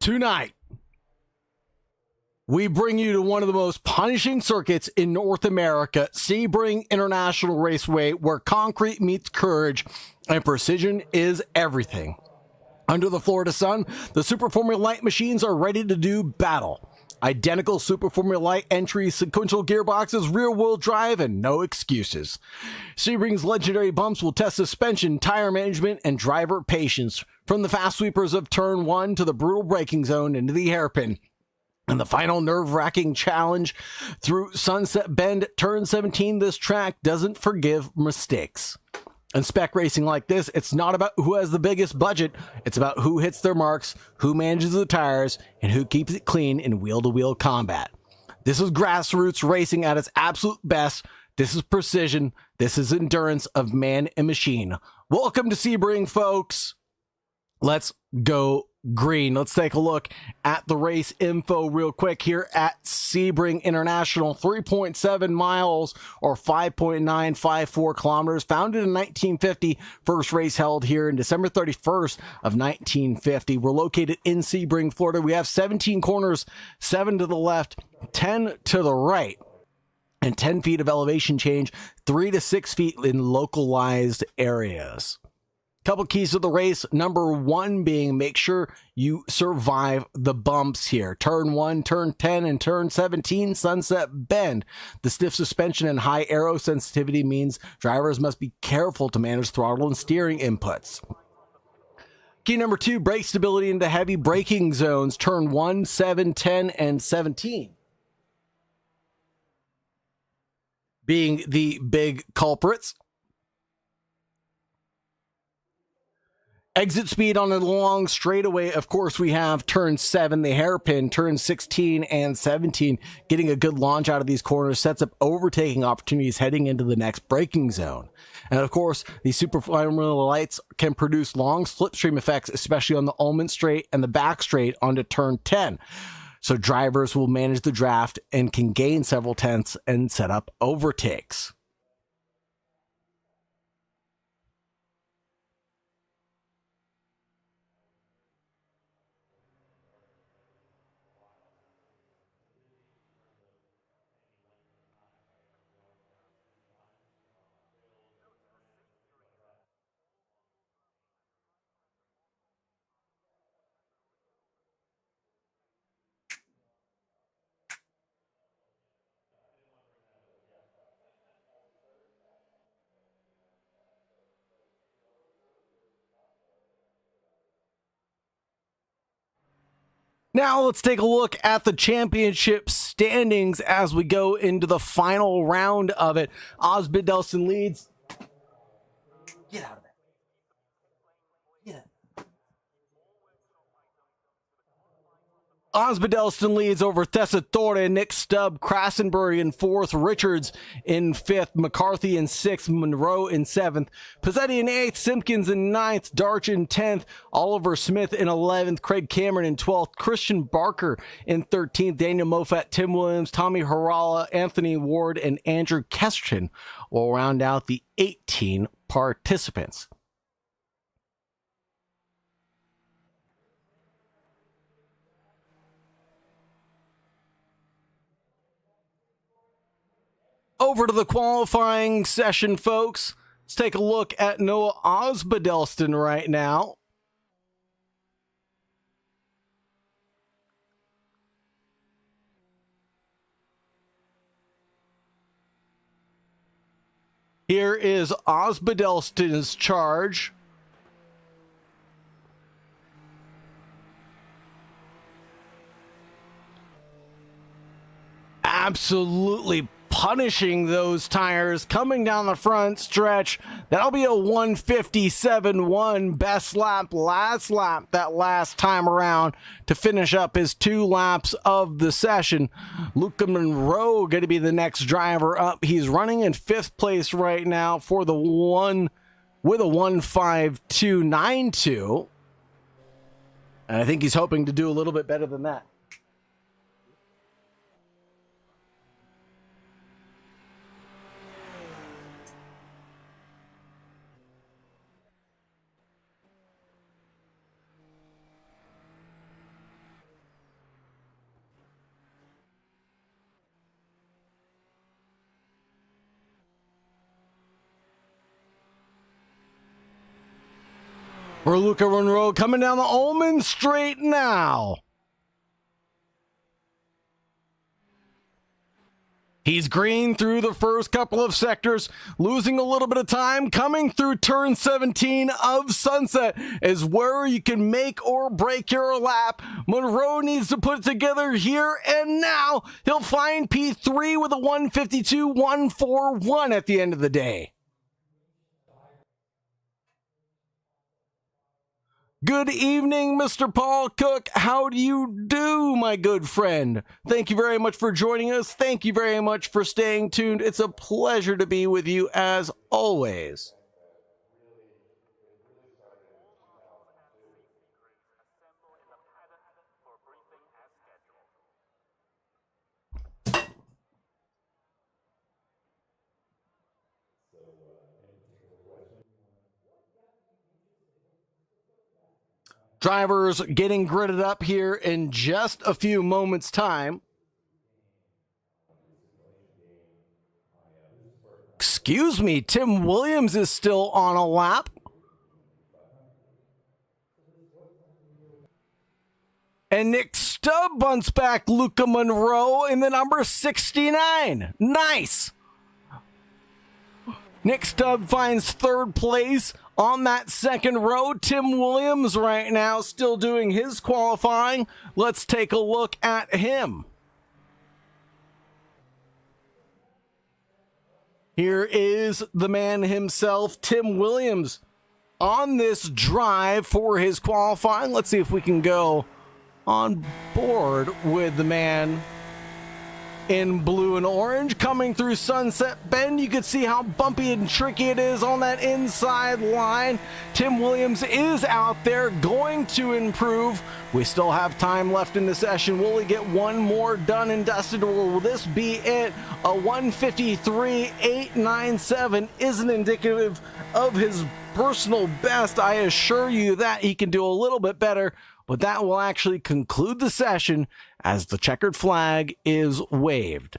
Tonight, we bring you to one of the most punishing circuits in North America, Sebring International Raceway, where concrete meets courage and precision is everything. Under the Florida sun, the Super Formula Light machines are ready to do battle. Identical Super Formula Light entries, sequential gearboxes, rear-wheel drive, and no excuses. Sebring's legendary bumps will test suspension, tire management, and driver patience. From the fast sweepers of Turn 1 to the brutal braking zone into the hairpin. And the final nerve-wracking challenge through Sunset Bend, Turn 17, this track doesn't forgive mistakes. In spec racing like this, it's not about who has the biggest budget. It's about who hits their marks, who manages the tires, and who keeps it clean in wheel-to-wheel combat. This is grassroots racing at its absolute best. This is precision. This is endurance of man and machine. Welcome to Sebring, folks. Let's go green. Let's take a look at the race info real quick here at Sebring International. 3.7 miles or 5.954 kilometers. Founded in 1950. First race held here in December 31st of 1950. We're located in Sebring, Florida. We have 17 corners, 7 to the left, 10 to the right, and 10 feet of elevation change, 3 to 6 feet in localized areas. Couple keys to the race. Number 1 being make sure you survive the bumps here. Turn 1, Turn 10, and Turn 17, Sunset Bend. The stiff suspension and high aero sensitivity means drivers must be careful to manage throttle and steering inputs. Key number 2, brake stability into heavy braking zones. Turn 1, 7, 10, and 17. Being the big culprits. Exit speed on a long straightaway, of course, we have Turn 7, the hairpin, Turn 16 and 17. Getting a good launch out of these corners sets up overtaking opportunities heading into the next braking zone. And of course, these Super Formula Lights can produce long slipstream effects, especially on the Ullman straight and the back straight onto Turn 10. So drivers will manage the draft and can gain several tenths and set up overtakes. Now let's take a look at the championship standings as we go into the final round of it. Osbidelston leads. Get out of there. Get out. Osbidelston leads over Thessaloniki, Nick Stubb, Krassenberg in 4th, Richards in 5th, McCarthy in 6th, Monroe in 7th, Pizzetti in 8th, Simpkins in 9th, Darch in 10th, Oliver Smith in 11th, Craig Cameron in 12th, Christian Barker in 13th, Daniel Moffat, Tim Williams, Tommy Harala, Anthony Ward, and Andrew Kesterton will round out the 18 participants. Over to the qualifying session, folks. Let's take a look at Noah Osbidelston right now. Here is Osbidelston's charge. Absolutely punishing those tires coming down the front stretch. That'll be a 157.1 best lap, last lap that last time around to finish up his 2 laps of the session. Luca Monroe going to be the next driver up. He's running in 5th place right now for the one with a 152.92. And I think he's hoping to do a little bit better than that. For Luca Monroe coming down the Ullman straight now. He's green through the first couple of sectors, losing a little bit of time. Coming through turn 17 of Sunset is where you can make or break your lap. Monroe needs to put it together here and now. He'll find P3 with a 152.141 at the end of the day. Good evening, Mr. Paul Cook. How do you do, my good friend? Thank you very much for joining us. Thank you very much for staying tuned. It's a pleasure to be with you as always. Drivers getting gridded up here in just a few moments' time. Excuse me, Tim Williams is still on a lap. And Nick Stubb bunts back Luca Monroe in the number 69. Nice. Nick Stubb finds third place on that second row. Tim Williams right now still doing his qualifying. Let's take a look at him. Here is the man himself, Tim Williams, on this drive for his qualifying. Let's see if we can go on board with the man in blue and orange coming through Sunset Bend. You can see how bumpy and tricky it is on that inside line. Tim Williams is out there going to improve. We still have time left in the session. Will he get one more done and dusted, or will this be it? A 153.897 isn't indicative of his personal best. I assure you that he can do a little bit better, but that will actually conclude the session as the checkered flag is waved.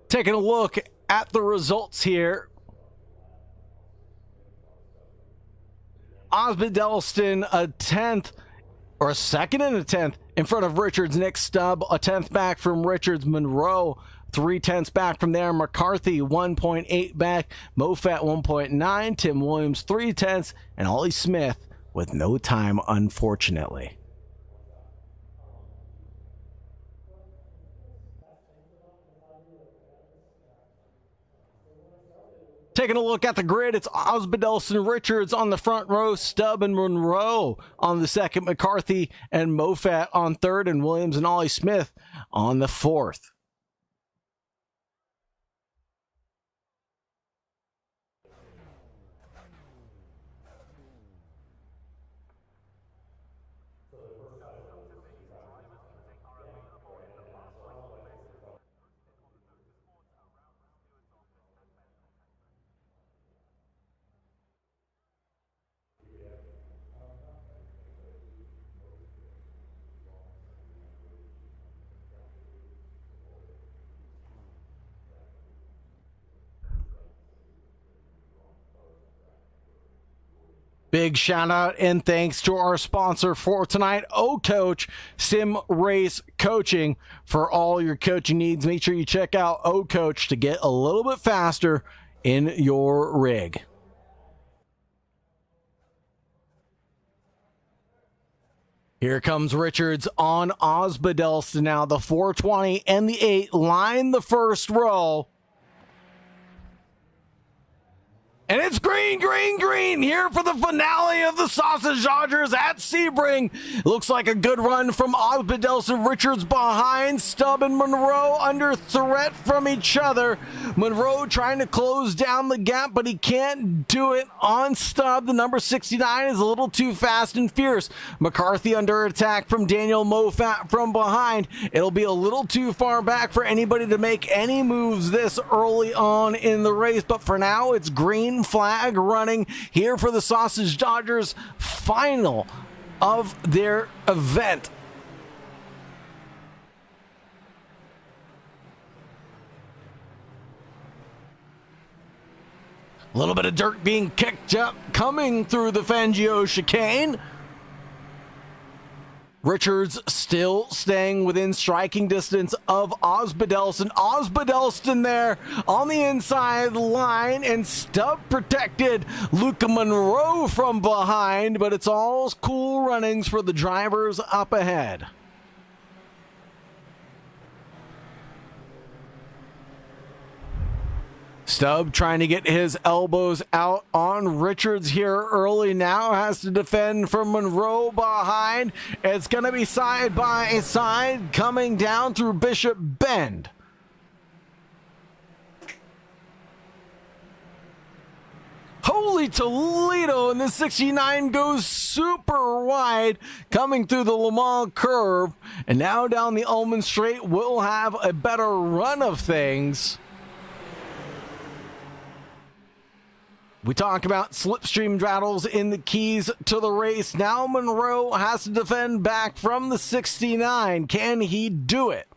Taking a look at the results here. Osmond Delston a 10th, or a second and a 10th in front of Richards. Nick Stubb a 10th back from Richards. Monroe 0.3 back from there. McCarthy 1.8 back. Mofat 1.9. Tim Williams 0.3, and Ollie Smith with no time, unfortunately. Taking a look at the grid, it's Osbaldeston Richards on the front row, Stubb and Monroe on the second, McCarthy and Mofat on third, and Williams and Ollie Smith on the fourth. Big shout out and thanks to our sponsor for tonight, O-Coach Sim Race Coaching. For all your coaching needs, make sure you check out O-Coach to get a little bit faster in your rig. Here comes Richards on Osbaldeston now. The 420 and the 8 line the first row. And it's green, green, green here for the finale of the Sausage Dodgers at Sebring. Looks like a good run from Osbadelston. Richards behind. Stubb and Monroe under threat from each other. Monroe trying to close down the gap, but he can't do it on Stubb. The number 69 is a little too fast and fierce. McCarthy under attack from Daniel Moffat from behind. It'll be a little too far back for anybody to make any moves this early on in the race, but for now it's green flag running here for the Sausage Dodgers, final of their event. A little bit of dirt being kicked up coming through the Fangio chicane. Richards still staying within striking distance of Osbadelston. Osbadelston there on the inside line, and Stubb protected Luca Monroe from behind, but it's all cool runnings for the drivers up ahead. Stubb trying to get his elbows out on Richards here early. Now has to defend from Monroe behind. It's going to be side by side coming down through Bishop Bend. Holy Toledo, and the 69 goes super wide coming through the Le Mans curve. And now down the Ullman Straight, we'll have a better run of things. We talk about slipstream battles in the keys to the race. Now Monroe has to defend back from the 69. Can he do it?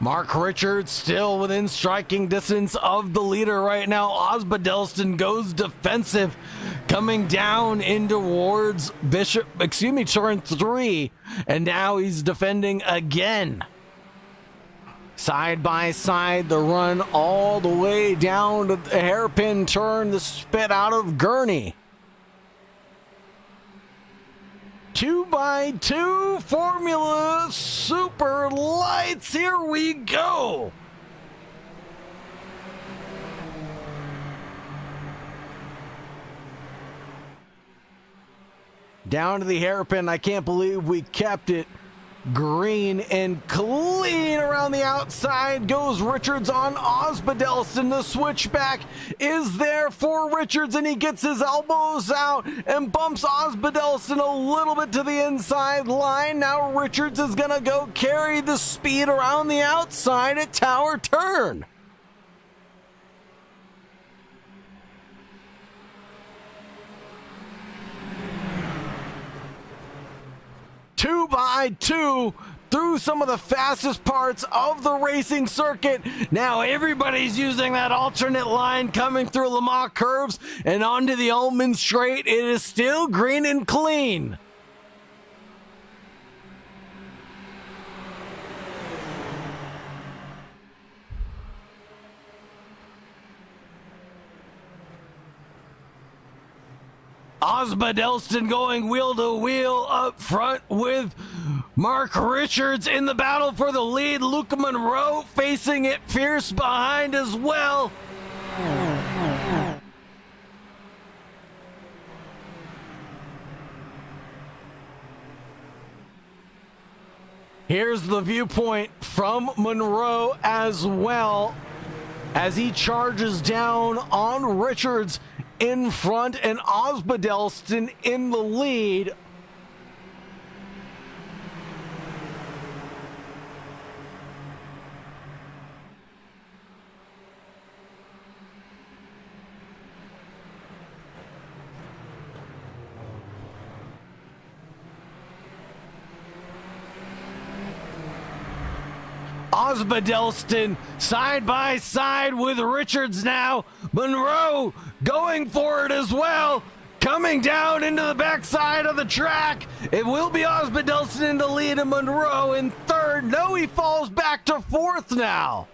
Mark Richards still within striking distance of the leader right now. Osbadelston goes defensive, coming down in towards turn 3, and now he's defending again. Side by side, the run all the way down to the hairpin turn, the spit out of Gurney. 2x2 Formula Super Lights. Here we go. Down to the hairpin. I can't believe we kept it green and clean. Around the outside goes Richards on Osbadelston. The switchback is there for Richards, and he gets his elbows out and bumps Osbadelston a little bit to the inside line. Now Richards is gonna go carry the speed around the outside at Tower Turn. Two by two through some of the fastest parts of the racing circuit. Now everybody's using that alternate line coming through Le Mans curves and onto the Ullman Straight. It is still green and clean. Osbadelston going wheel to wheel up front with Mark Richards in the battle for the lead. Luca Monroe facing it fierce behind as well. Here's the viewpoint from Monroe as well as he charges down on Richards in front and Osbadelston in the lead. Osbadelston side by side with Richards now. Monroe going for it as well. Coming down into the backside of the track. It will be Osbadelston in the lead and Monroe in third. No, he falls back to fourth now.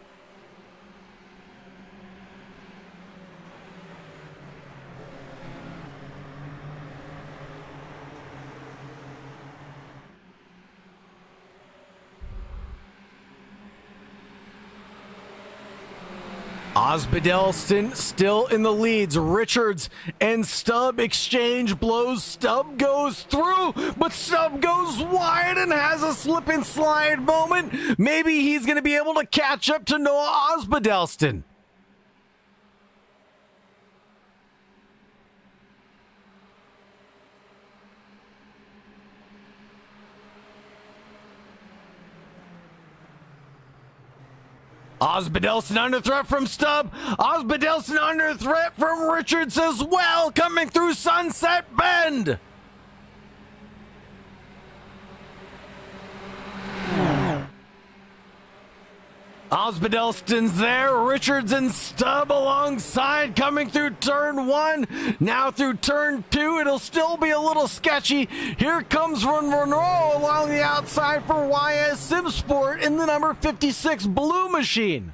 Osbaldeston still in the leads. Richards and Stubb exchange blows. Stubb goes through, but Stubb goes wide and has a slip and slide moment. Maybe he's going to be able to catch up to Noah Osbaldeston. Osbaldeston under threat from Stubb. Osbaldeston under threat from Richards as well, coming through Sunset Bend. Osbaldeston's there. Richards and Stubb alongside, coming through turn 1. Now through turn 2. It'll still be a little sketchy. Here comes Monroe along the outside for YS Simsport in the number 56 Blue Machine.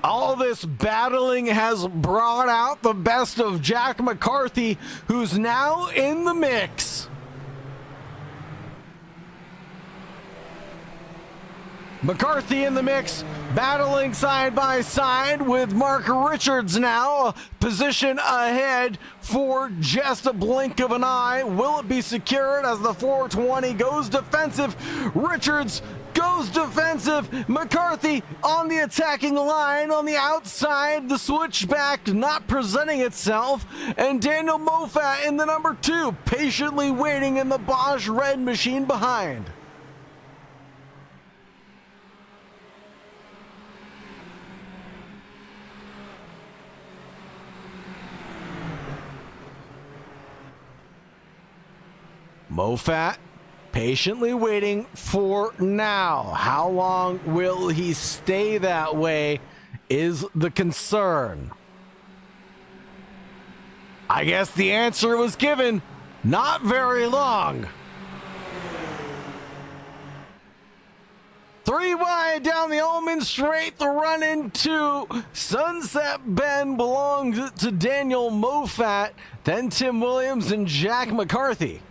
All this battling has brought out the best of Jack McCarthy, who's now in the mix. McCarthy in the mix, battling side by side with Mark Richards now, a position ahead for just a blink of an eye. Will it be secured as the 420 goes defensive? Richards goes defensive. McCarthy on the attacking line on the outside. The switchback not presenting itself. And Daniel Moffat in the number 2, patiently waiting in the Bosch red machine behind. Moffat patiently waiting for now. How long will he stay that way is the concern. I guess the answer was given. Not very long. 3 wide down the Ullman Straight. The run into Sunset Bend belongs to Daniel Moffat, then Tim Williams and Jack McCarthy.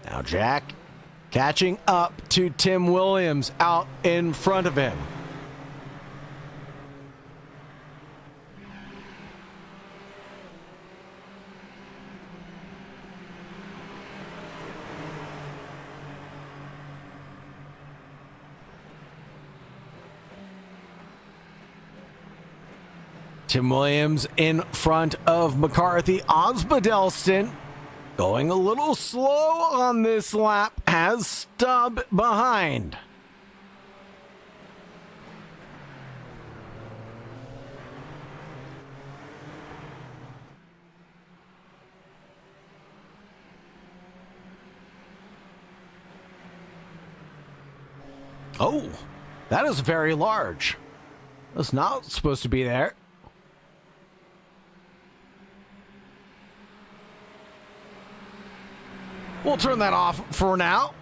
Now Jack catching up to Tim Williams out in front of him. Tim Williams in front of McCarthy. Osbaldeston going a little slow on this lap, has Stubb behind. Oh, that is very large. That's not supposed to be there. We'll turn that off for now.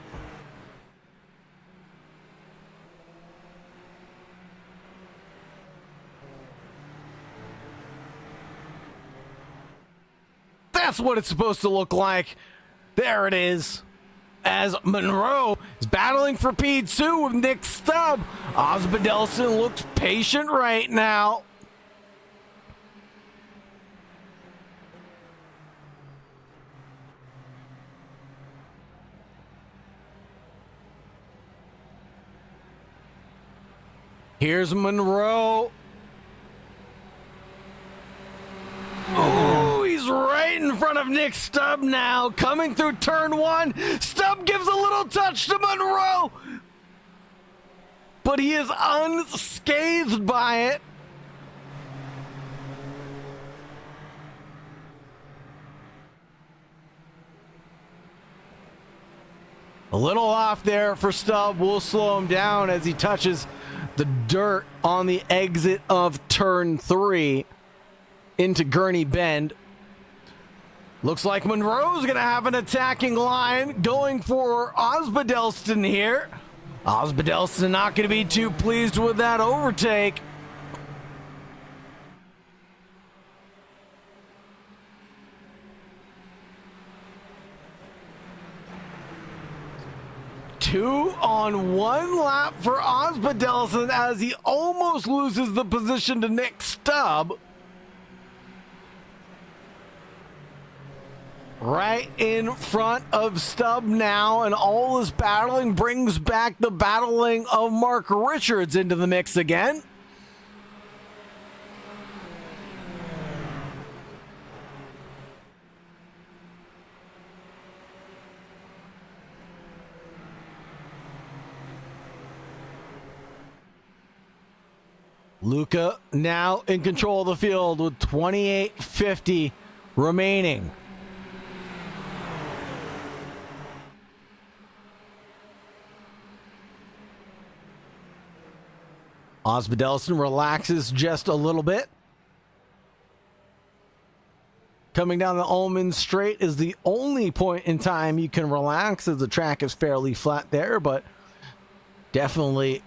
That's what it's supposed to look like. There it is. As Monroe is battling for P2 with Nick Stubb. Osbaldeston looks patient right now. Here's Monroe. Oh, he's right in front of Nick Stubb now. Coming through turn 1. Stubb gives a little touch to Monroe. But he is unscathed by it. A little off there for Stubb. We'll slow him down as he touches the dirt on the exit of turn 3 into Gurney Bend. Looks like Monroe's going to have an attacking line going for Osbadelston here. Osbadelston not going to be too pleased with that overtake. Two on one lap for Osbadelston as he almost loses the position to Nick Stubb. Right in front of Stubb now, and all this battling brings back the battling of Mark Richards into the mix again. Luca now in control of the field with 28:50 remaining. Osbadelston relaxes just a little bit. Coming down the Ullman Straight is the only point in time you can relax, as the track is fairly flat there, but definitely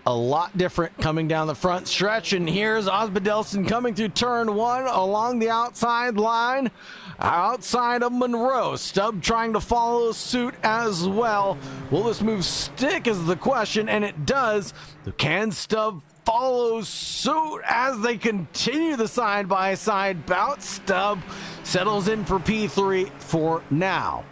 a lot different coming down the front stretch. And here's Osbadelston coming through turn one along the outside line, outside of Monroe. Stubb trying to follow suit as well. Will this move stick is the question, and it does. Can Stubb follow suit as they continue the side-by-side bout? Stubb settles in for P3 for now.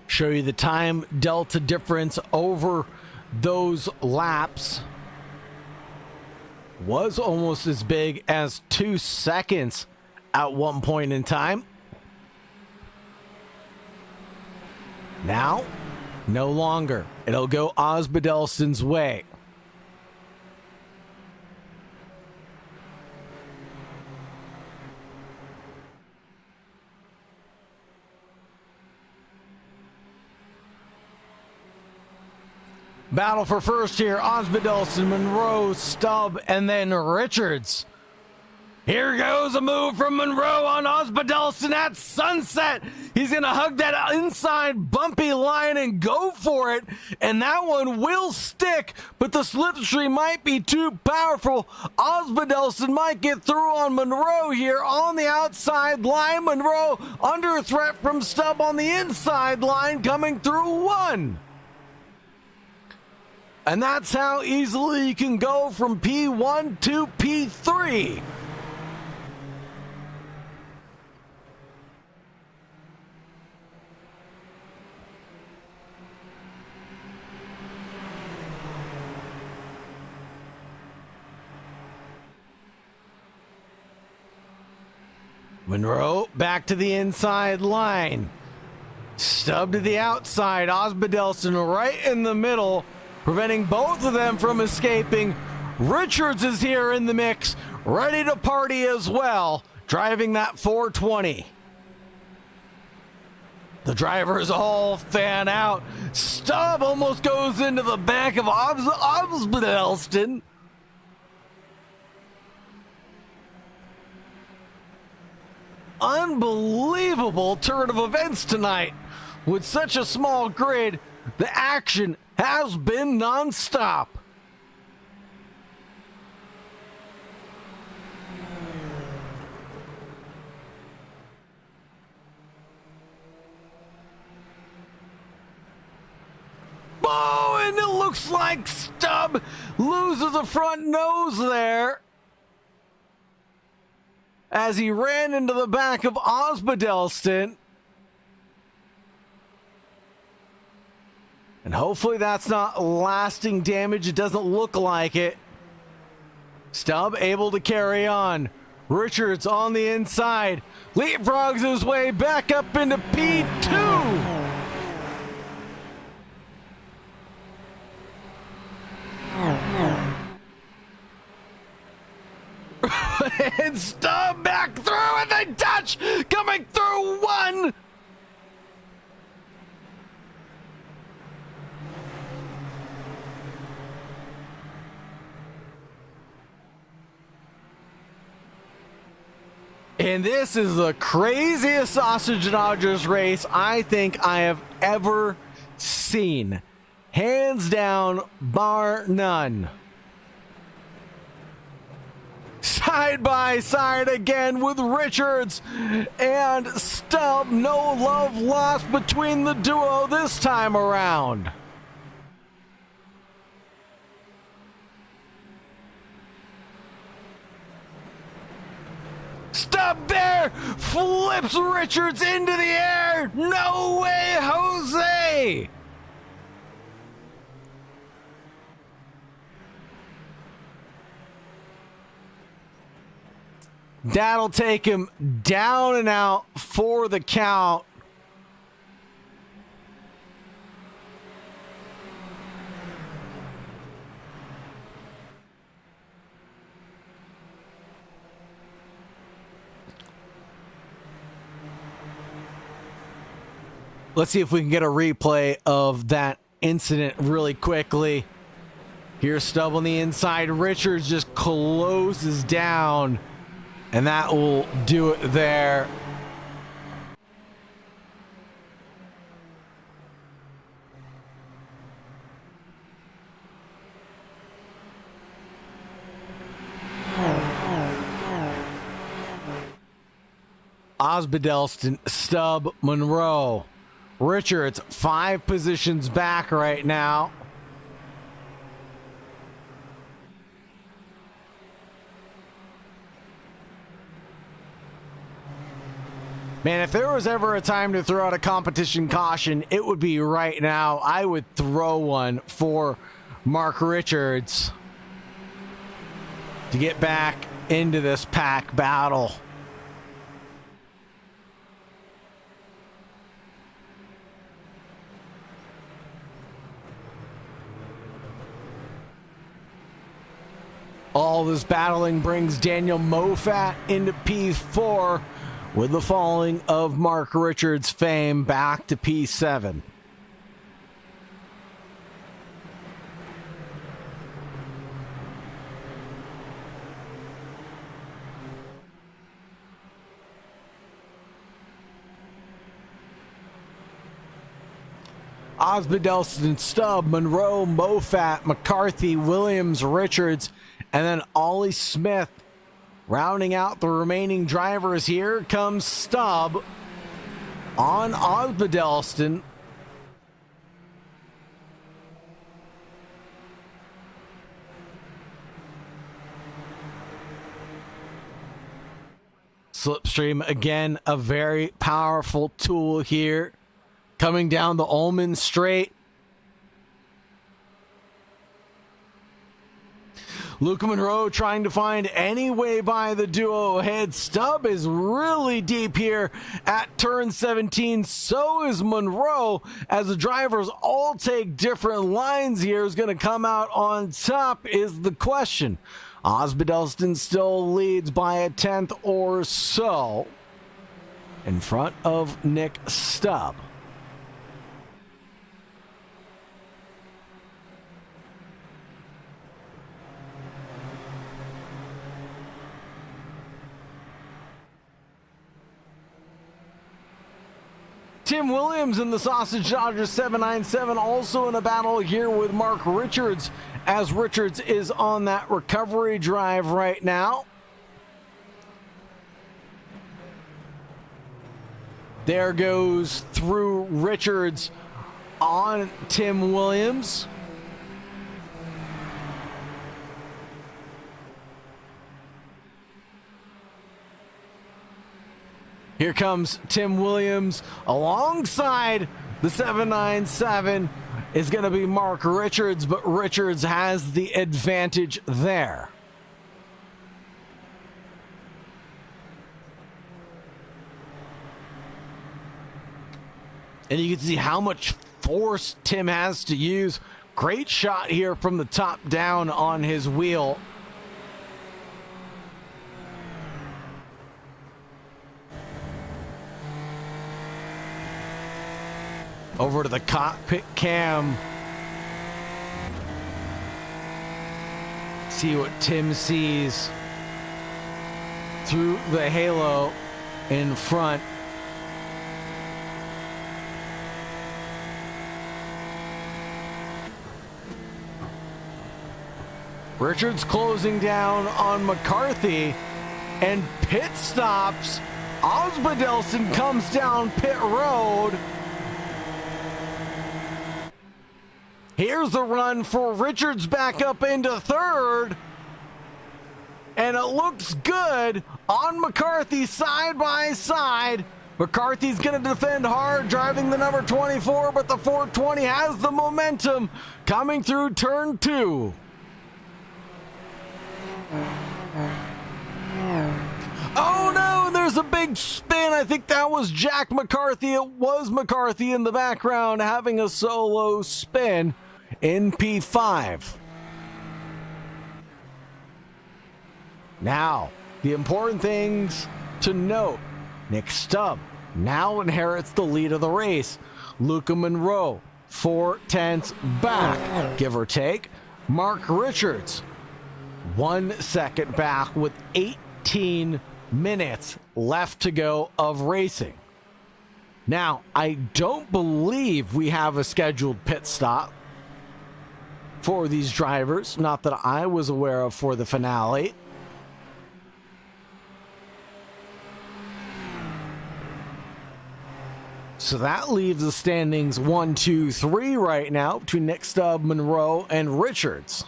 Show you the time delta difference over those laps. Was almost as big as 2 seconds at one point in time. Now, no longer. It'll go Osbadelston's way. Battle for first here. Osbadelston, Monroe, Stubb, and then Richards. Here goes a move from Monroe on Osbadelston at sunset. He's going to hug that inside bumpy line and go for it. And that one will stick, but the slipstream might be too powerful. Osbadelston might get through on Monroe here on the outside line. Monroe under threat from Stubb on the inside line, coming through one. And that's how easily you can go from P1 to P3. Monroe back to the inside line. Stubb to the outside. Osbadelston right in the middle, preventing both of them from escaping. Richards is here in the mix, ready to party as well, driving that 420. The drivers all fan out. Stubb almost goes into the back of Osbadelston. Unbelievable turn of events tonight. With such a small grid, the action has been non-stop. Oh, and it looks like Stubb loses a front nose there as he ran into the back of Osbadelston. And hopefully that's not lasting damage. It doesn't look like it. Stubb able to carry on. Richards on the inside, leapfrogs his way back up into P2. And Stubb back through, and then Dutch coming through one. And this is the craziest Sausage Dodgers race I think I have ever seen. Hands down, bar none. Side by side again with Richards and Stubb. No love lost between the duo this time around. Stubb there flips Richards into the air. No way, Jose. That'll take him down and out for the count. Let's see if we can get a replay of that incident really quickly. Here's Stubb on the inside. Richards just closes down. And that will do it there. Osbaldeston, Stubb, Monroe. Richards 5 positions back right now. Man, if there was ever a time to throw out a competition caution, it would be right now. I would throw one for Mark Richards to get back into this pack battle. All this battling brings Daniel Moffat into P4. With the falling of Mark Richards' fame back to P7. Osbaldeston, Stubb, Monroe, Moffat, McCarthy, Williams, Richards, and then Ollie Smith. Rounding out the remaining drivers, here comes Stubb on Osbaldeston. Slipstream, again, a very powerful tool here. Coming down the Ullman Straight. Luca Monroe trying to find any way by the duo ahead. Stubb is really deep here at turn 17. So is Monroe, as the drivers all take different lines here. Who's going to come out on top is the question. Osbaldeston still leads by a 10th or so in front of Nick Stubb. Tim Williams in the Sausage Dodgers 797 also in a battle here with Mark Richards, as Richards is on that recovery drive right now. There goes through Richards on Tim Williams. Here comes Tim Williams alongside the 797 is going to be Mark Richards, but Richards has the advantage there. And you can see how much force Tim has to use. Great shot here from the top down on his wheel. Over to the cockpit cam. See what Tim sees through the halo in front. Richards closing down on McCarthy, and pit stops. Osbaldeston comes down pit road. Here's the run for Richards back up into third. And it looks good on McCarthy side by side. McCarthy's going to defend hard, driving the number 24, but the 420 has the momentum coming through turn 2. Oh no, there's a big spin. I think that was Jack McCarthy. It was McCarthy in the background having a solo spin in P5. Now, the important things to note. Nick Stubb now inherits the lead of the race. Luca Monroe, 4/10 back, give or take. Mark Richards, 1 second back with 18 minutes left to go of racing. Now, I don't believe we have a scheduled pit stop for these drivers, not that I was aware of for the finale. So that leaves the standings 1, 2, 3 right now between Nick Stubb, Monroe, and Richards.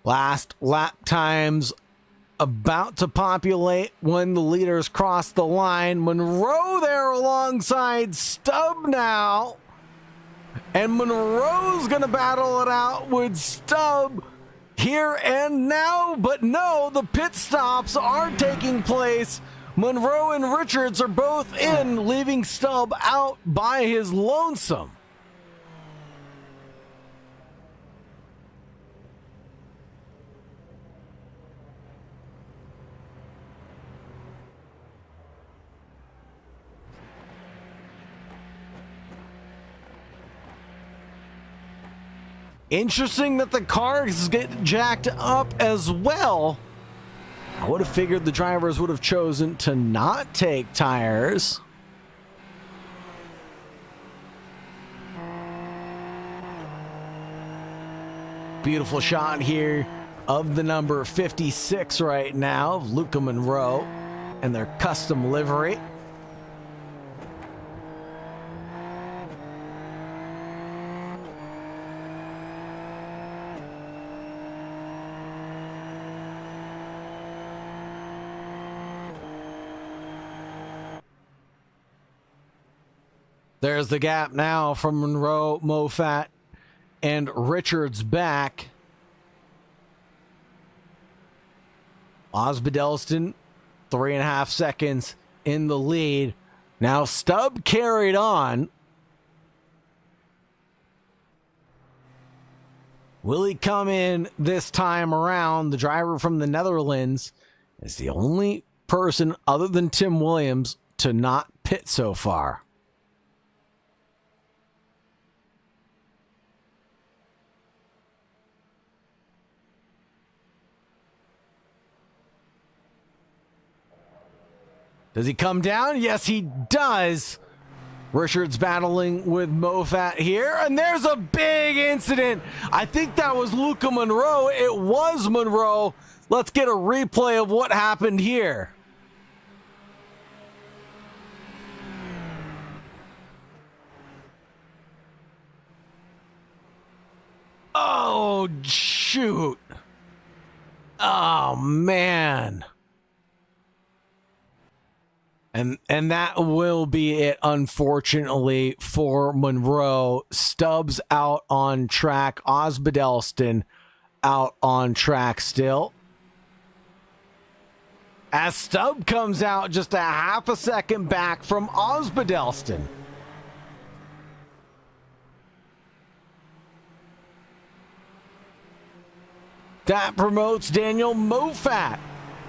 Last lap times about to populate when the leaders cross the line. Monroe there alongside Stubb now. And Monroe's going to battle it out with Stubb here and now. But no, the pit stops are taking place. Monroe and Richards are both in, leaving Stubb out by his lonesome. Interesting that the cars get jacked up as well. I would have figured the drivers would have chosen to not take tires. Beautiful shot here of the number 56 right now, of Luca Monroe and their custom livery. There's the gap now from Monroe, Moffat, and Richards back. Osbaldeston, 3.5 seconds in the lead. Now Stubb carried on. Will he come in this time around? The driver from the Netherlands is the only person other than Tim Williams to not pit so far. Does he come down? Yes, he does. Richards battling with Moffat here, and there's a big incident. I think that was Luca Monroe. It was Monroe. Let's get a replay of what happened here. Oh, shoot. Oh, man. And that will be it, unfortunately, for Monroe. Stubbs out on track. Osbaldeston out on track still. As Stubb comes out just a half a second back from Osbaldeston. That promotes Daniel Moffat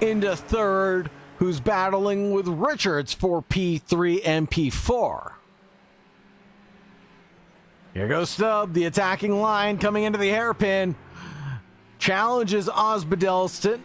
into third, who's battling with Richards for P3 and P4. Here goes Stubb, the attacking line coming into the hairpin. Challenges Osbaldeston.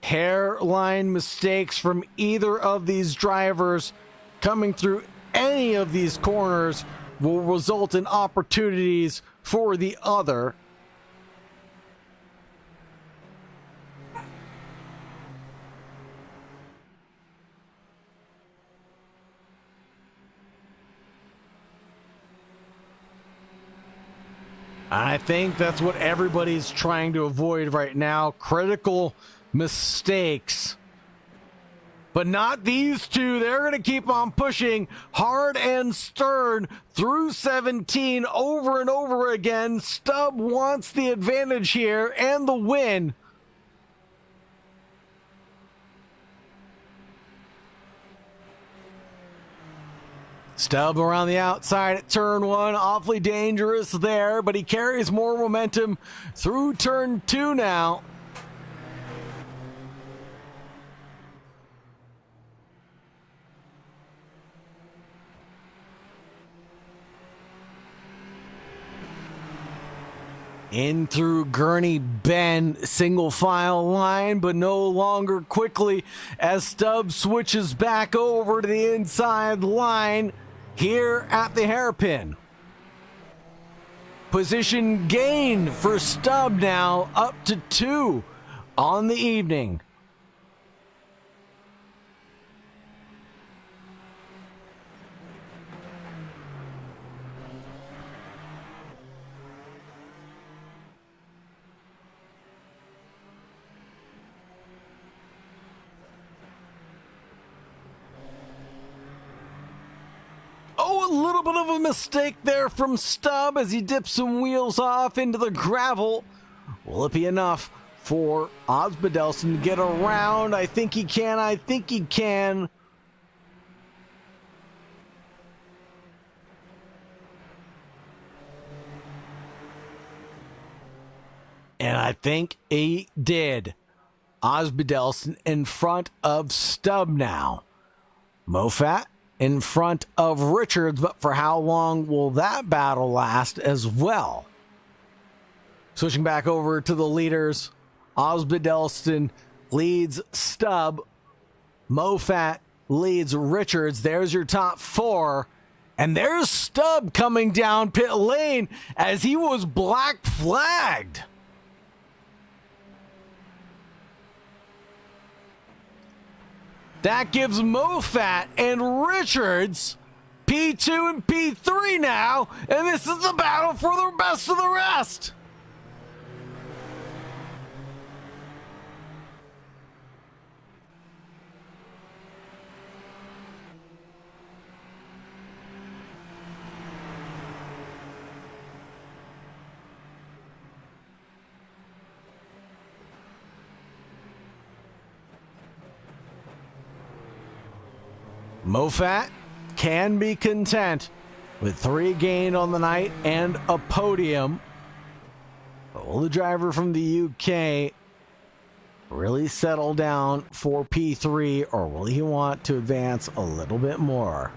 Hairline mistakes from either of these drivers coming through any of these corners will result in opportunities for the other. I think that's what everybody's trying to avoid right now. Critical mistakes. But not these two. They're going to keep on pushing hard and stern through 17 over and over again. Stubb wants the advantage here and the win. Stubb around the outside at turn one. Awfully dangerous there, but he carries more momentum through turn two now. In through Gurney Bend, single file line, but no longer quickly as Stubb switches back over to the inside line here at the hairpin. Position gain for Stubb now, up to 2 on the evening. Oh, a little bit of a mistake there from Stubb as he dips some wheels off into the gravel. Will it be enough for Osbaldeston to get around? I think he can. I think he can. And I think he did. Osbaldeston in front of Stubb now. Moffat in front of Richards, but for how long will that battle last as well? Switching back over to the leaders, Osbaldeston leads Stubb. Moffat leads Richards. There's your top 4. And there's Stubb coming down pit lane as he was black flagged. That gives Moffat and Richards P2 and P3 now, and this is the battle for the best of the rest. Moffat can be content with 3 gained on the night and a podium. But will the driver from the UK really settle down for P3, or will he want to advance a little bit more?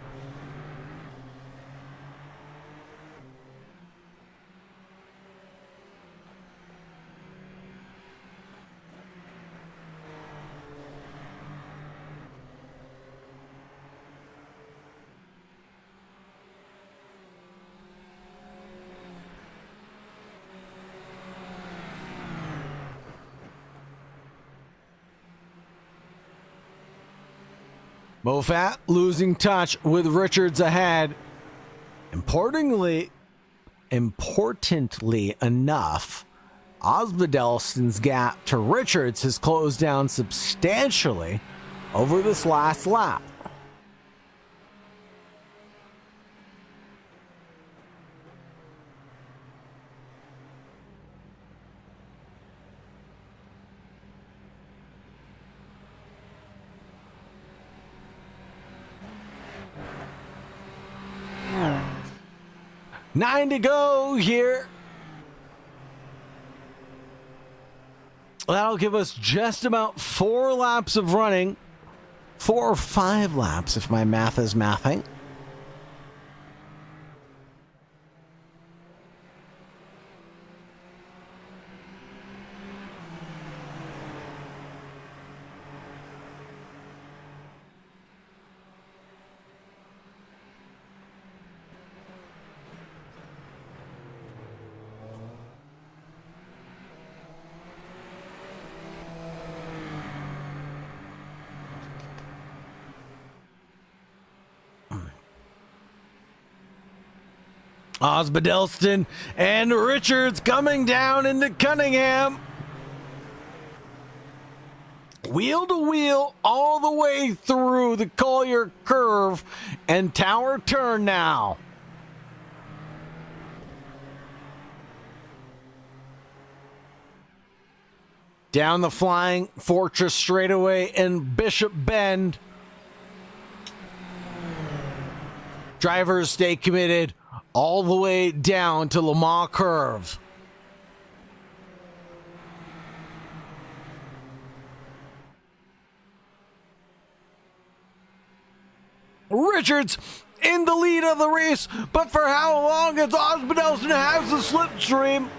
Moffat losing touch with Richards ahead. Importantly enough, Osbaldeston's gap to Richards has closed down substantially over this last lap. Nine to go here. That'll give us just about 4 laps of running. 4 or 5 laps if my math is mathing. Osbaldeston and Richards coming down into Cunningham. Wheel to wheel all the way through the Collier curve and Tower turn now. Down the Flying Fortress straightaway in Bishop Bend. Drivers stay committed all the way down to Lamar Curve. Richards in the lead of the race, but for how long as Osbaldeston has the slipstream?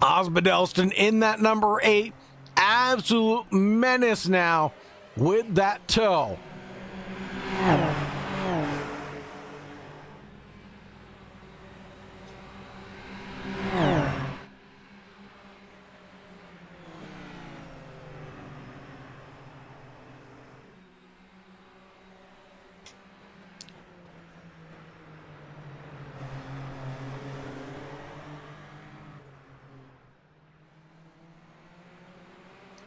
Osbaldeston in that number 8, absolute menace now with that toe.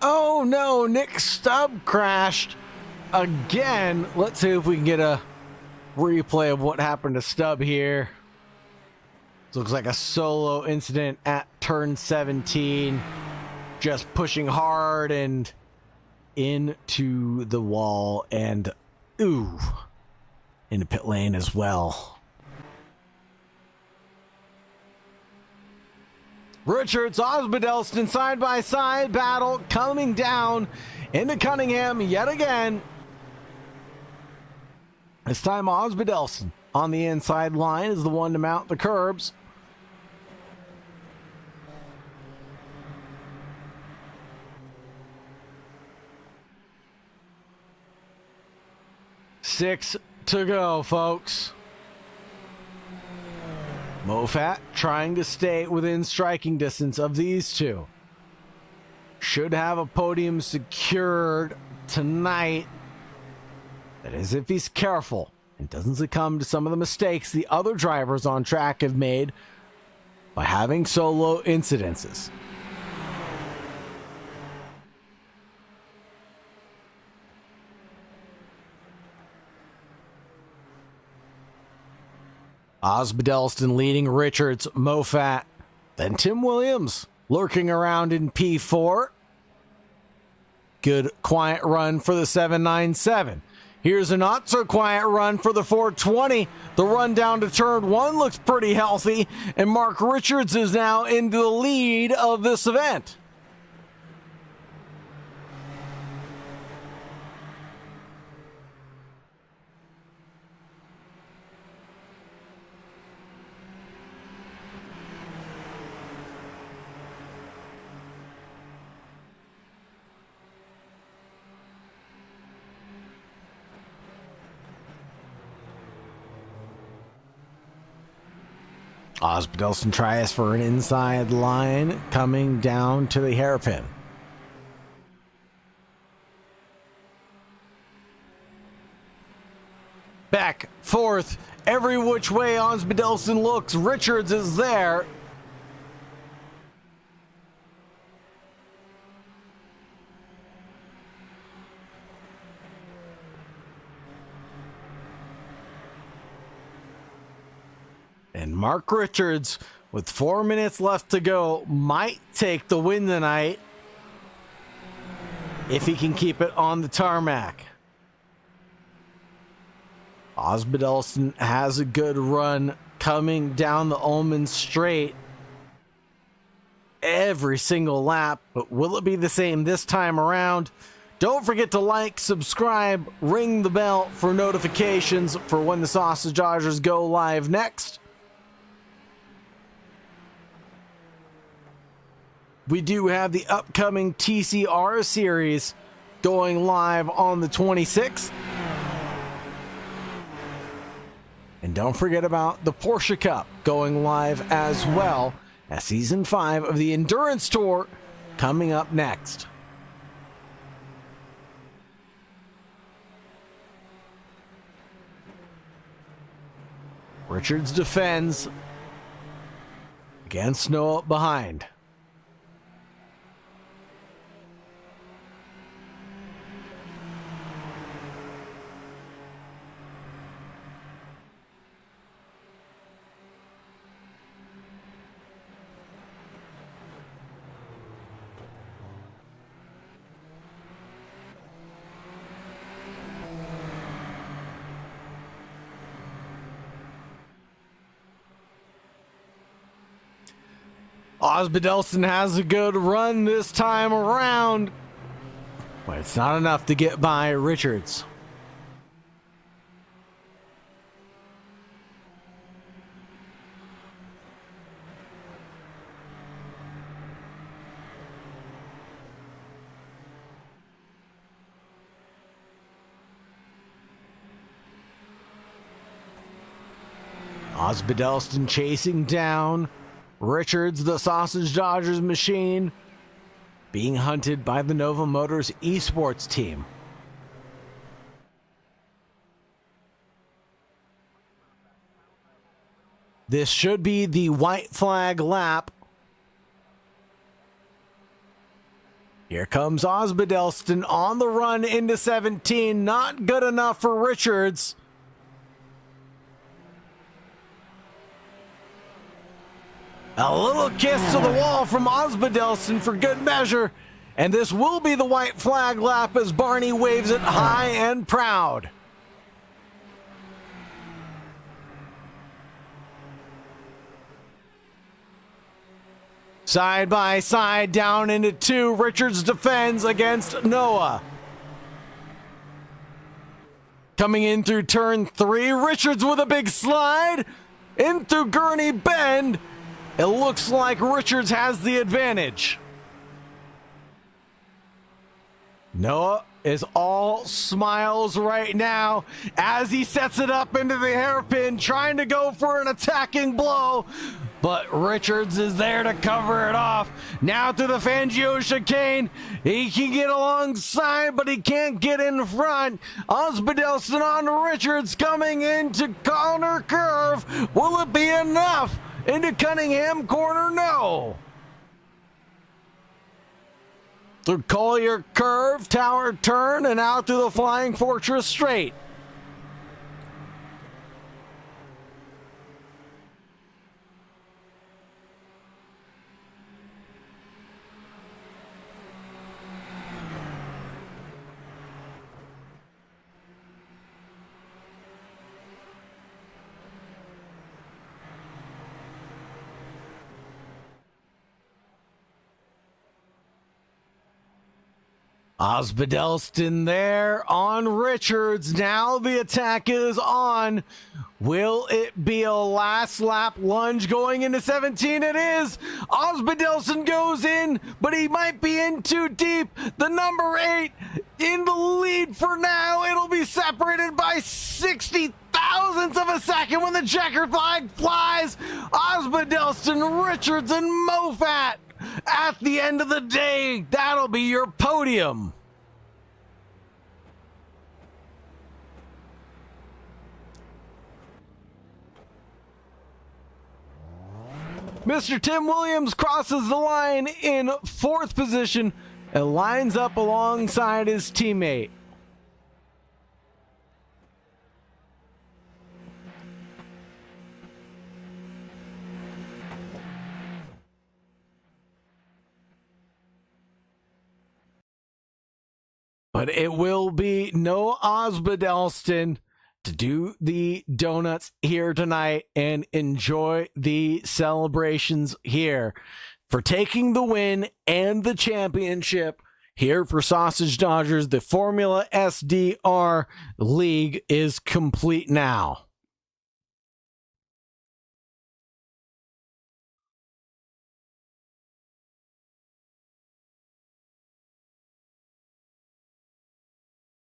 Oh no, Nick Stubb crashed again. Let's see if we can get a replay of what happened to Stubb here. This looks like a solo incident at turn 17. Just pushing hard and into the wall and into pit lane as well. Richards, Osbaldeston side-by-side battle coming down into Cunningham yet again. This time Osbaldeston on the inside line is the one to mount the curbs. Six to go, folks. Moffat trying to stay within striking distance of these two. Should have a podium secured tonight. That is if he's careful and doesn't succumb to some of the mistakes the other drivers on track have made by having solo incidences. Osbaldeston leading Richards, Moffat, then Tim Williams lurking around in P4. Good quiet run for the 797. Here's a not so quiet run for the 420. The run down to turn 1 looks pretty healthy, and Mark Richards is now into the lead of this event. Osbaldeston tries for an inside line coming down to the hairpin. north. Every which way Osbaldeston looks, Richards is there. And Mark Richards, with 4 minutes left to go, might take the win tonight if he can keep it on the tarmac. Osbaldeston has a good run coming down the Ullman Straight every single lap, but will it be the same this time around? Don't forget to like, subscribe, ring the bell for notifications for when the Sausage Dodgers go live next. We do have the upcoming TCR series going live on the 26th. And don't forget about the Porsche Cup going live as well as Season 5 of the Endurance Tour coming up next. Richards defends against Noah behind. Osbaldeston has a good run this time around, but it's not enough to get by Richards. Osbaldeston chasing down Richards, the Sausage Dodgers machine, being hunted by the Nova Motors esports team. This should be the white flag lap. Here comes Osbaldeston on the run into 17. Not good enough for Richards. A little kiss to the wall from Osbaldeston for good measure, and this will be the white flag lap as Barney waves it high and proud. Side by side down into 2. Richards defends against Noah. Coming in through turn 3, Richards with a big slide in through Gurney Bend. It looks like Richards has the advantage. Noah is all smiles right now as he sets it up into the hairpin, trying to go for an attacking blow. But Richards is there to cover it off. Now through the Fangio chicane. He can get alongside, but he can't get in front. Osbaldeston on Richards coming into corner curve. Will it be enough? Into Cunningham corner, no. Through Collier curve, Tower turn, and out through the Flying Fortress straight. Osbaldeston there on Richards. Now the attack is on. Will it be a last lap lunge going into 17? It is. Osbaldeston goes in, but he might be in too deep. The number 8 in the lead for now. It'll be separated by 60 thousandths of a second when the checkered flag flies. Osbaldeston, Richards, and Moffat. At the end of the day, that'll be your podium. Mr. Tim Williams crosses the line in 4th position and lines up alongside his teammate. But it will be Noah Osbaldeston to do the donuts here tonight and enjoy the celebrations here for taking the win and the championship here for Sausage Dodgers. The Formula SDR League is complete now.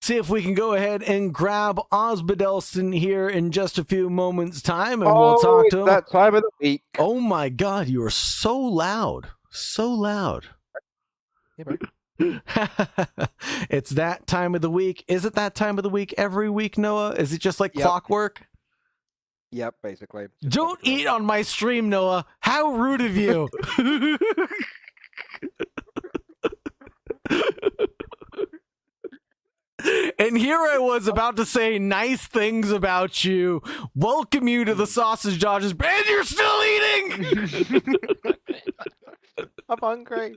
See if we can go ahead and grab Osbaldeston here in just a few moments' time, and we'll talk to him. That time of the week. Oh my God, you are so loud. So loud. Yeah, bro. It's that time of the week. Is it that time of the week every week, Noah? Is it just like clockwork? Yep, basically. Don't eat on my stream, Noah. How rude of you. And here I was about to say nice things about you, welcome you to the Sausage Dodgers, and you're still eating! I'm hungry.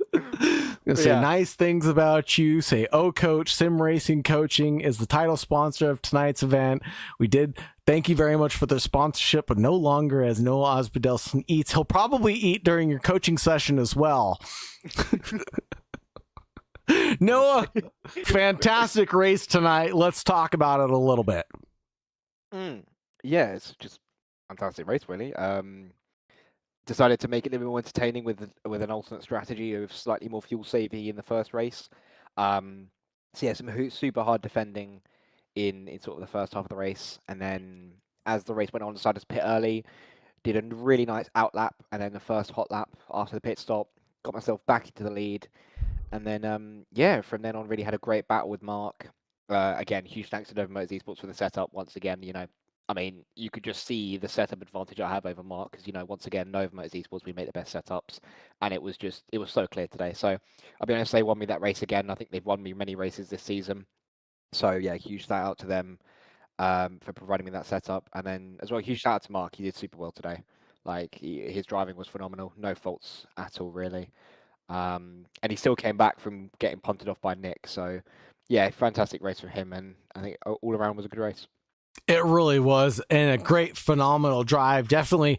Say nice things about you, say, oh, Coach, Sim Racing Coaching is the title sponsor of tonight's event. We did thank you very much for their sponsorship, but no longer as Noah Osbaldeston eats. He'll probably eat during your coaching session as well. Noah, fantastic race tonight. Let's talk about it a little bit. Yeah, it's just fantastic race, really. Decided to make it a little bit more entertaining with an alternate strategy of slightly more fuel saving in the first race. So yeah, some super hard defending in sort of the first half of the race, and then as the race went on, decided to pit early, did a really nice out lap, and then the first hot lap after the pit stop, got myself back into the lead. And then, yeah, from then on, really had a great battle with Mark. Again, huge thanks to Nova Motors Esports for the setup. Once again, I mean, you could just see the setup advantage I have over Mark because, once again, Nova Motors Esports, we make the best setups. And it was so clear today. So I'll be honest, they won me that race again. I think they've won me many races this season. So, yeah, huge shout out to them for providing me that setup. And then, as well, huge shout out to Mark. He did super well today. Like, his driving was phenomenal. No faults at all, really. And he still came back from getting punted off by Nick. So, yeah, fantastic race for him. And I think all around was a good race. It really was, and a great, phenomenal drive. Definitely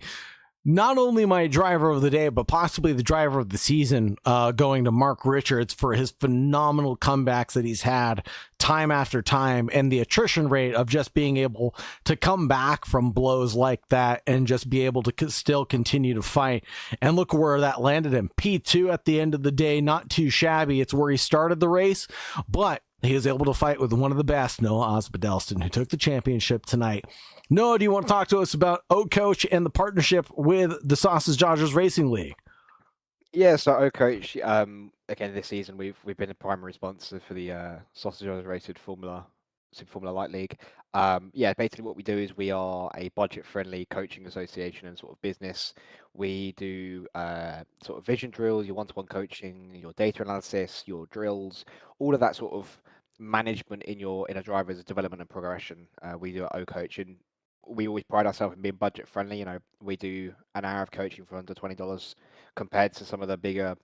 not only my driver of the day, but possibly the driver of the season, going to Mark Richards for his phenomenal comebacks that he's had time after time, and the attrition rate of just being able to come back from blows like that and just be able to still continue to fight. And look where that landed him. P2 at the end of the day, not too shabby. It's where he started the race, but he was able to fight with one of the best, Noah Osbaldeston, who took the championship tonight. Noah, do you want to talk to us about O-Coach and the partnership with the Sausage Dodgers Racing League? Yeah, so O-Coach, again, this season we've been a primary sponsor for the Sausage Dodgers rated Super Formula Light League. Yeah, basically what we do is we are a budget-friendly coaching association and sort of business. We do sort of vision drills, your one-to-one coaching, your data analysis, your drills, all of that sort of management in a driver's development and progression. We do at O-Coach, and we always pride ourselves in being budget-friendly. We do an hour of coaching for under $20 compared to some of the bigger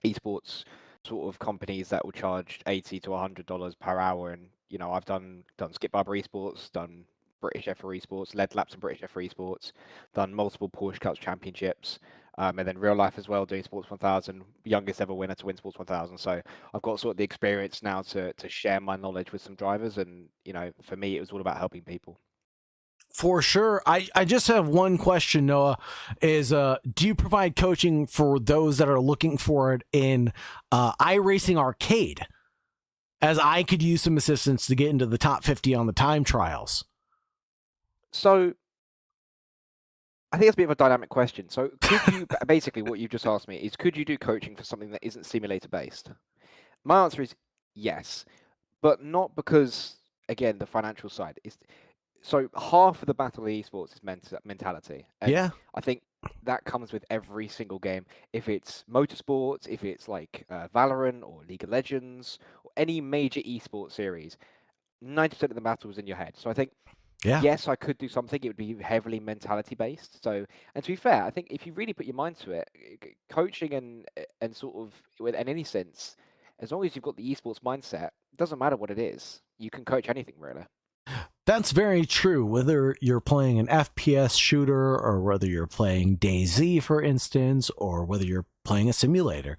esports sort of companies that will charge $80 to $100 per hour. And I've done Skip Barber Esports, done British F4 Esports, led laps in British F4 Esports, done multiple Porsche Cups championships, and then real life as well, doing Sports 1000, youngest ever winner to win Sports 1000. So I've got sort of the experience now to share my knowledge with some drivers, and for me it was all about helping people. For sure. I just have one question, Noah, is do you provide coaching for those that are looking for it in iRacing Arcade? As I could use some assistance to get into the top 50 on the time trials. So I think that's a bit of a dynamic question. So could you, basically what you've just asked me is, could you do coaching for something that isn't simulator based? My answer is yes, but not because, again, the financial side is. So half of the battle of esports is mentality. And yeah. I think that comes with every single game. If it's motorsports, if it's like Valorant or League of Legends, or any major esports series, 90% of the battle is in your head. So I think, Yeah. yes, I could do something. It would be heavily mentality based. So, and to be fair, I think if you really put your mind to it, coaching and sort of in any sense, as long as you've got the esports mindset, it doesn't matter what it is. You can coach anything really. That's very true. Whether you're playing an FPS shooter or whether you're playing DayZ, for instance, or whether you're playing a simulator,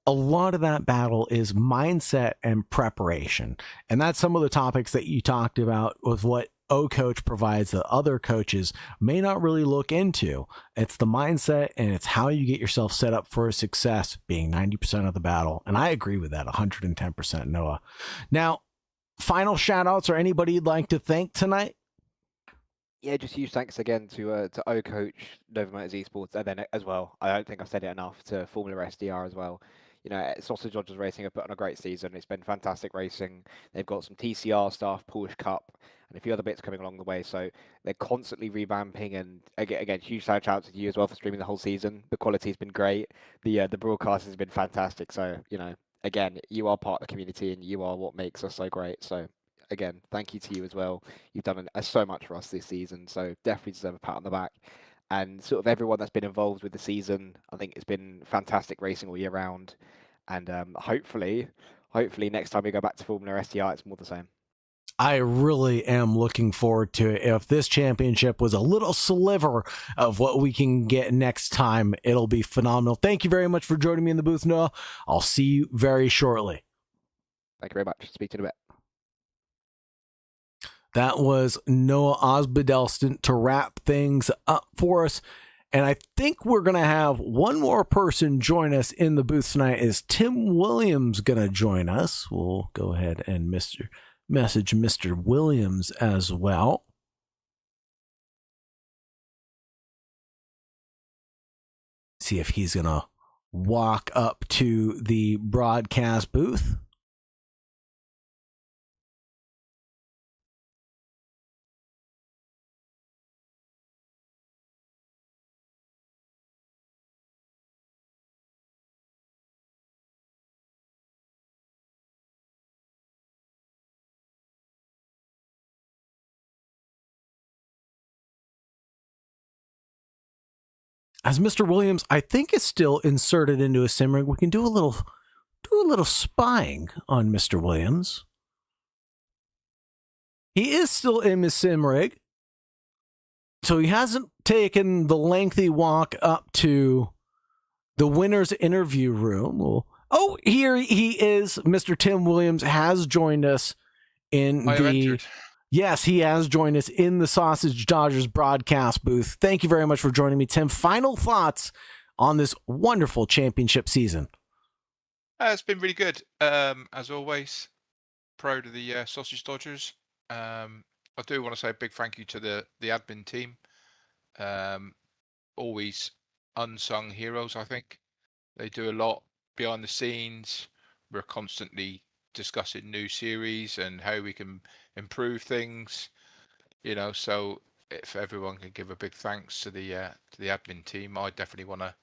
a lot of that battle is mindset and preparation. And that's some of the topics that you talked about with what coach provides that other coaches may not really look into. It's the mindset and it's how you get yourself set up for success being 90% of the battle. And I agree with that 110%, Noah. Now, final shout outs or anybody you'd like to thank tonight? Yeah, just huge thanks again to coach Nova Motors Esports, and then as well, I don't think I've said it enough, to Formula SDR as well. You know, Sausage Dodgers Racing have put on a great season. It's been fantastic racing. They've got some TCR stuff, Porsche Cup, and a few other bits coming along the way. So they're constantly revamping. And again, huge shout out to you as well for streaming the whole season. The quality's been great. The broadcast has been fantastic. So you know, again, you are part of the community, and you are what makes us so great. So again, thank you to you as well. You've done so much for us this season, so definitely deserve a pat on the back. And sort of everyone that's been involved with the season, I think it's been fantastic racing all year round. And hopefully next time we go back to Formula STI, it's more the same. I really am looking forward to it. If this championship was a little sliver of what we can get next time, it'll be phenomenal. Thank you very much for joining me in the booth, Noah. I'll see you very shortly. Thank you very much. Speak to you in a bit. That was Noah Osbedelston to wrap things up for us. And I think we're going to have one more person join us in the booth tonight. Is Tim Williams going to join us? We'll go ahead and message Mr. Williams as well. See if he's going to walk up to the broadcast booth. As Mr. Williams, I think, is still inserted into a sim rig, we can do a little spying on Mr. Williams. He is still in his sim rig, so he hasn't taken the lengthy walk up to the winner's interview room. Oh, here he is. Mr. Tim Williams has joined us in the... Yes, he has joined us in the Sausage Dodgers broadcast booth. Thank you very much for joining me, Tim. Final thoughts on this wonderful championship season? It's been really good. As always, proud of the Sausage Dodgers. I do want to say a big thank you to the admin team. Always unsung heroes, I think. They do a lot behind the scenes. We're constantly discussing new series and how we can improve things, you know. So if everyone can give a big thanks to the admin team, I definitely want to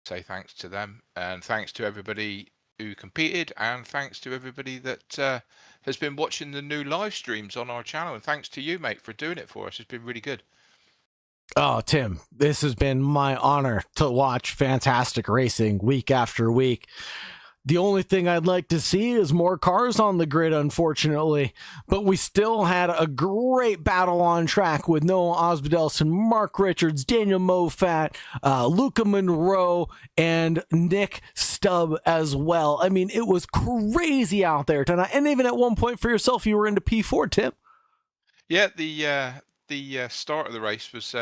say thanks to them, and thanks to everybody who competed, and thanks to everybody that has been watching the new live streams on our channel, and thanks to you, mate, for doing it for us. It's been really good. Oh, Tim, this has been my honor to watch fantastic racing week after week. The only thing I'd like to see is more cars on the grid, unfortunately. But we still had a great battle on track with Noah Osbedelston, Mark Richards, Daniel Moffat, Luca Monroe, and Nick Stubb as well. I mean, it was crazy out there tonight. And even at one point for yourself, you were into P4, Tim. Yeah, the start of the race was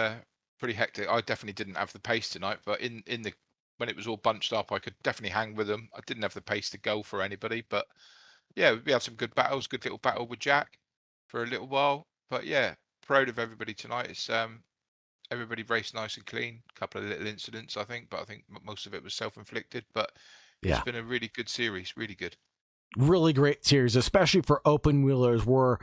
pretty hectic. I definitely didn't have the pace tonight, but in the when it was all bunched up, I could definitely hang with them. I didn't have the pace to go for anybody, but yeah, we had some good battles. Good little battle with Jack for a little while, but yeah, proud of everybody tonight. It's everybody raced nice and clean. A couple of little incidents, I think, but I think most of it was self-inflicted. But it's been a really good series, really good. Really great series, especially for open wheelers, where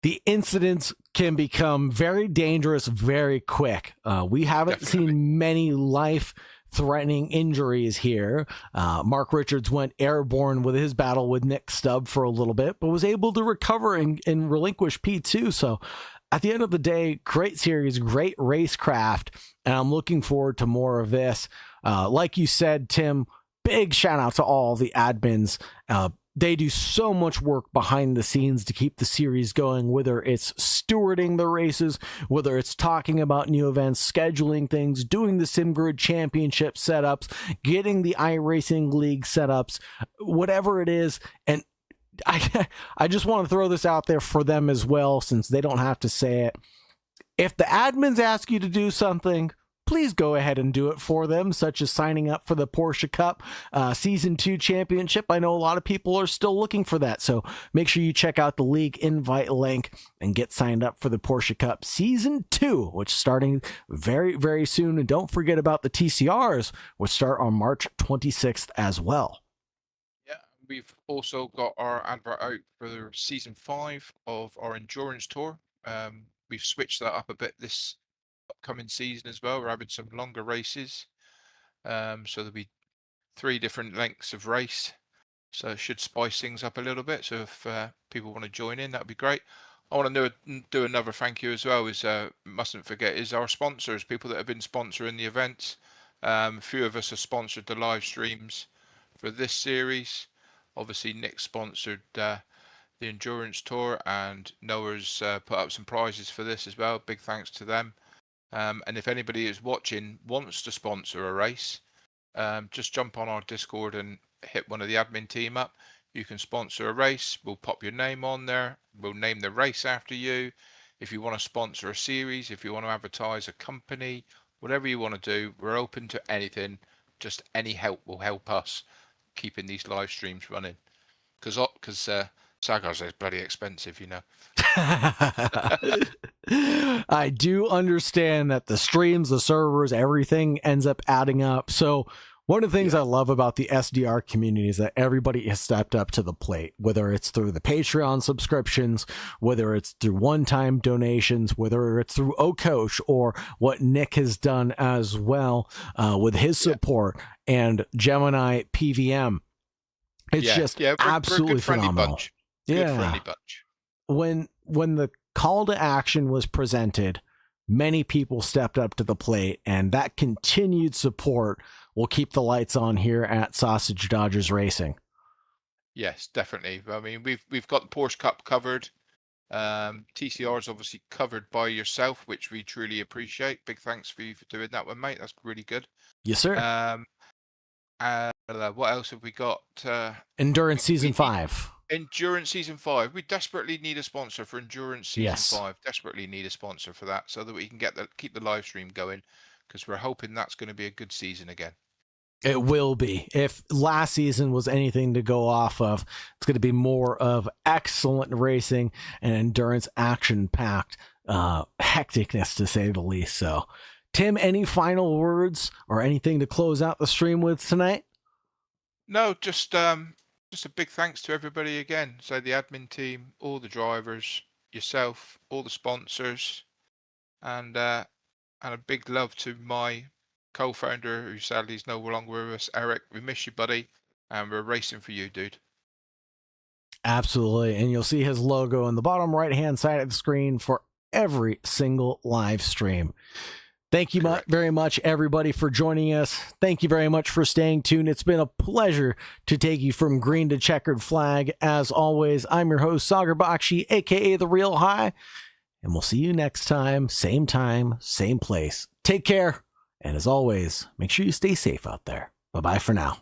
the incidents can become very dangerous very quick. We haven't Definitely. seen many life-threatening injuries here. Mark Richards went airborne with his battle with Nick Stubb for a little bit, but was able to recover and relinquish P2. So at the end of the day, great series, great racecraft, and I'm looking forward to more of this. Like you said, Tim, big shout out to all the admins. They do so much work behind the scenes to keep the series going, whether it's stewarding the races, whether it's talking about new events, scheduling things, doing the SimGrid Championship setups, getting the iRacing League setups, whatever it is. And I just want to throw this out there for them as well, since they don't have to say it. If the admins ask you to do something, please go ahead and do it for them, such as signing up for the Porsche Cup Season 2 Championship. I know a lot of people are still looking for that, so make sure you check out the league invite link and get signed up for the Porsche Cup Season 2, which is starting very, very soon. And don't forget about the TCRs, which start on March 26th as well. Yeah, we've also got our advert out for Season 5 of our Endurance Tour. We've switched that up a bit this upcoming season as well. We're having some longer races, so there'll be 3 different lengths of race, so it should spice things up a little bit. So if people want to join in, that'd be great. I want to do another thank you as well, is mustn't forget, is our sponsors, people that have been sponsoring the events. A few of us have sponsored the live streams for this series. Obviously Nick sponsored the Endurance Tour, and Noah's put up some prizes for this as well. Big thanks to them. And if anybody who's watching wants to sponsor a race, just jump on our Discord and hit one of the admin team up. You can sponsor a race. We'll pop your name on there. We'll name the race after you. If you want to sponsor a series, if you want to advertise a company, whatever you want to do, we're open to anything. Just any help will help us keeping these live streams running. Because Sagar's is bloody expensive, you know. I do understand that the streams, the servers, everything ends up adding up. So one of the things I love about the SDR community is that everybody has stepped up to the plate, whether it's through the Patreon subscriptions, whether it's through one-time donations, whether it's through OCoach, or what Nick has done as well with his support, and Gemini PVM. It's just absolutely phenomenal. Bunch. Good friendly bunch. When the call to action was presented, many people stepped up to the plate, and that continued support will keep the lights on here at Sausage Dodgers Racing. Yes, definitely. I mean, we've got the Porsche Cup covered. TCR is obviously covered by yourself, which we truly appreciate. Big thanks for you for doing that one, mate. That's really good. Yes, sir. What else have we got? Endurance Season 5. Endurance Season 5. We desperately need a sponsor for Endurance Season 5. Desperately need a sponsor for that, so that we can keep the live stream going, because we're hoping that's going to be a good season again. It will be. If last season was anything to go off of, it's going to be more of excellent racing and endurance action-packed hecticness, to say the least. So, Tim, any final words or anything to close out the stream with tonight? No, just a big thanks to everybody again. So the admin team, all the drivers, yourself, all the sponsors, and a big love to my co-founder, who sadly is no longer with us, Eric. We miss you, buddy, and we're racing for you, dude. Absolutely, and you'll see his logo on the bottom right-hand side of the screen for every single live stream. Thank you very much, everybody, for joining us. Thank you very much for staying tuned. It's been a pleasure to take you from green to checkered flag. As always, I'm your host, Sagar Bakshi, a.k.a. The Real High, and we'll see you next time, same place. Take care, and as always, make sure you stay safe out there. Bye-bye for now.